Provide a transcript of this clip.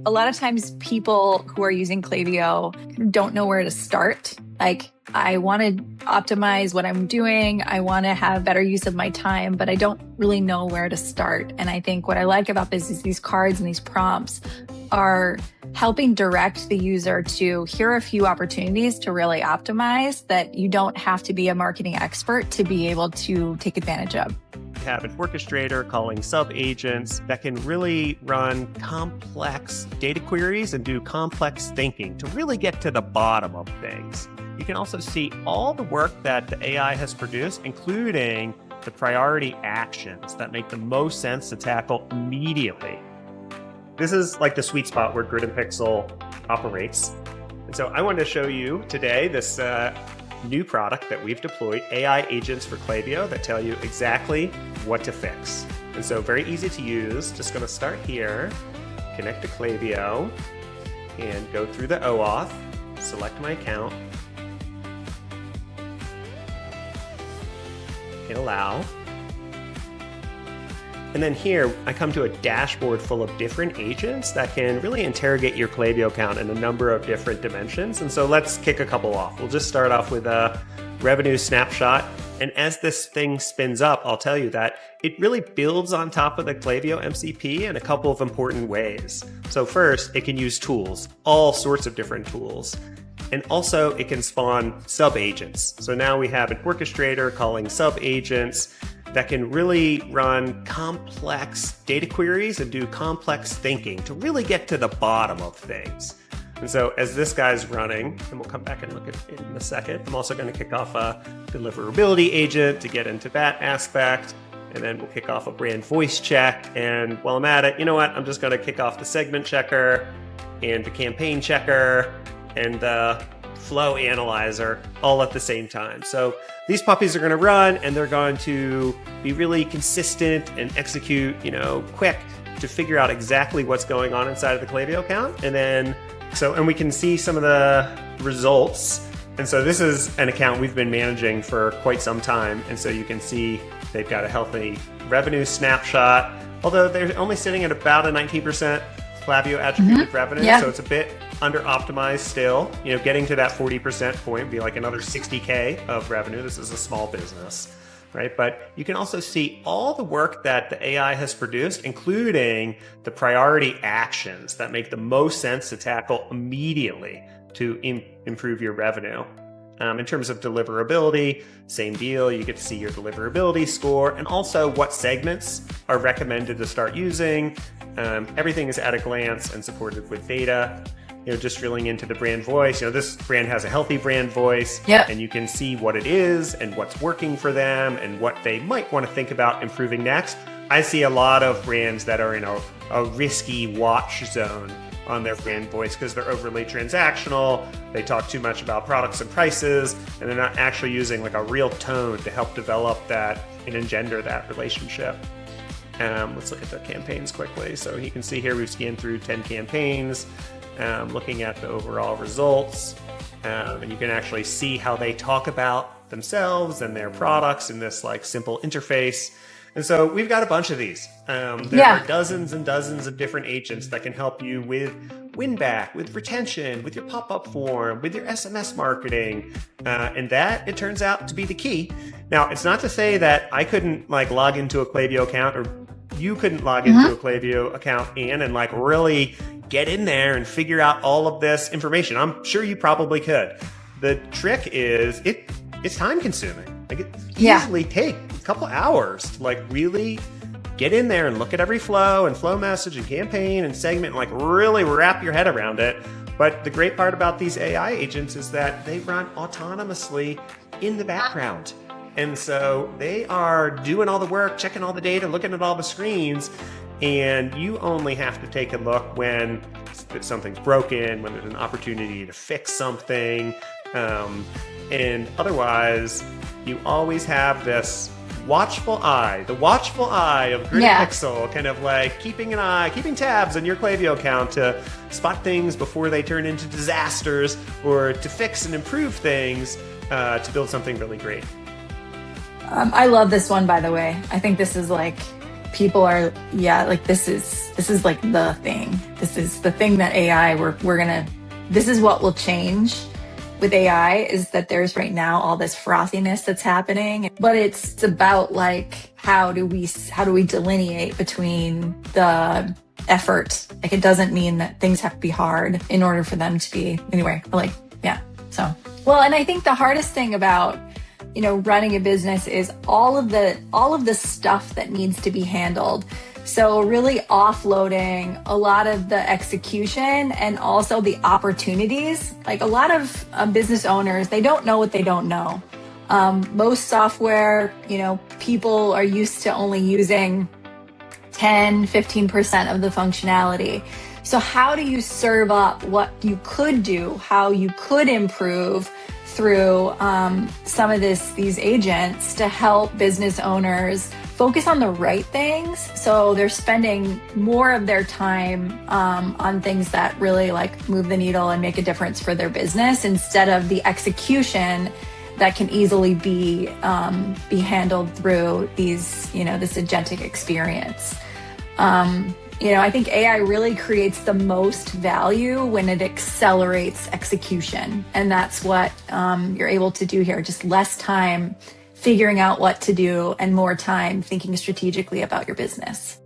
a lot of times people who are using Klaviyo don't know where to start. Like, I want to optimize what I'm doing. I want to have better use of my time, but I don't really know where to start. And I think what I like about this is these cards and these prompts are helping direct the user to here are a few opportunities to really optimize that you don't have to be a marketing expert to be able to take advantage of. Have an orchestrator calling sub-agents that can really run complex data queries and do complex thinking to really get to the bottom of things. You can also see all the work that the AI has produced, including the priority actions that make the most sense to tackle immediately. This is like the sweet spot where Grid and Pixel operates. And so I wanted to show you today this new product that we've deployed, AI agents for Klaviyo that tell you exactly what to fix. And so very easy to use. Just going to start here, connect to Klaviyo, and go through the OAuth, select my account, hit allow. And then here, I come to a dashboard full of different agents that can really interrogate your Klaviyo account in a number of different dimensions. And so let's kick a couple off. We'll just start off with a revenue snapshot. And as this thing spins up, I'll tell you that it really builds on top of the Klaviyo MCP in a couple of important ways. So first, it can use tools, all sorts of different tools. And also it can spawn sub-agents. So now we have an orchestrator calling sub-agents that can really run complex data queries and do complex thinking to really get to the bottom of things. And so as this guy's running, and we'll come back and look at it in a second, I'm also going to kick off a deliverability agent to get into that aspect. And then we'll kick off a brand voice check. And while I'm at it, you know what? I'm just going to kick off the segment checker and the campaign checker and the flow analyzer all at the same time. So these puppies are going to run and they're going to be really consistent and execute, quick to figure out exactly what's going on inside of the Klaviyo account. And we can see some of the results. And so this is an account we've been managing for quite some time. And so you can see they've got a healthy revenue snapshot, although they're only sitting at about a 19% Klaviyo attributed revenue. Yeah. So it's a bit under optimized still. Getting to that 40% point would be like another 60K of revenue. This is a small business, right? But you can also see all the work that the AI has produced, including the priority actions that make the most sense to tackle immediately to improve your revenue. In terms of deliverability, same deal. You get to see your deliverability score and also what segments are recommended to start using. Everything is at a glance and supported with data. Just drilling into the brand voice. This brand has a healthy brand voice, and you can see what it is and what's working for them and what they might want to think about improving next. I see a lot of brands that are in a risky watch zone on their brand voice because they're overly transactional. They talk too much about products and prices, and they're not actually using like a real tone to help develop that and engender that relationship. Let's look at the campaigns quickly. So you can see here we've scanned through 10 campaigns. Looking at the overall results, and you can actually see how they talk about themselves and their products in this like simple interface. And so we've got a bunch of these. There are dozens and dozens of different agents that can help you with win back, with retention, with your pop-up form, with your SMS marketing. And that, it turns out to be the key. Now, it's not to say that I couldn't like log into a Klaviyo account or you couldn't log into a Klaviyo account and like really get in there and figure out all of this information. I'm sure you probably could. The trick is it's time consuming. Like it easily take a couple hours to like really get in there and look at every flow and flow message and campaign and segment and like really wrap your head around it. But the great part about these AI agents is that they run autonomously in the background. And so they are doing all the work, checking all the data, looking at all the screens, and you only have to take a look when something's broken, when there's an opportunity to fix something. And otherwise, you always have this watchful eye, the watchful eye of Grid and Pixel, kind of like keeping tabs on your Klaviyo account to spot things before they turn into disasters or to fix and improve things to build something really great. I love this one, by the way. I think this is like people are, yeah, like this is like the thing. This is the thing that AI, this is what will change with AI, is that there's right now all this frothiness that's happening, but it's about like, how do we delineate between the effort? Like, it doesn't mean that things have to be hard in order for them to be, anyway, like, yeah. So, well, and I think the hardest thing about, running a business is all of the stuff that needs to be handled. So really offloading a lot of the execution and also the opportunities. Like, a lot of business owners, they don't know what they don't know. Most software, people are used to only using 10, 15% of the functionality. So how do you serve up what you could do, how you could improve through some of these agents to help business owners focus on the right things? So they're spending more of their time on things that really like move the needle and make a difference for their business, instead of the execution that can easily be handled through this agentic experience. I think AI really creates the most value when it accelerates execution. And that's what you're able to do here. Just less time figuring out what to do and more time thinking strategically about your business.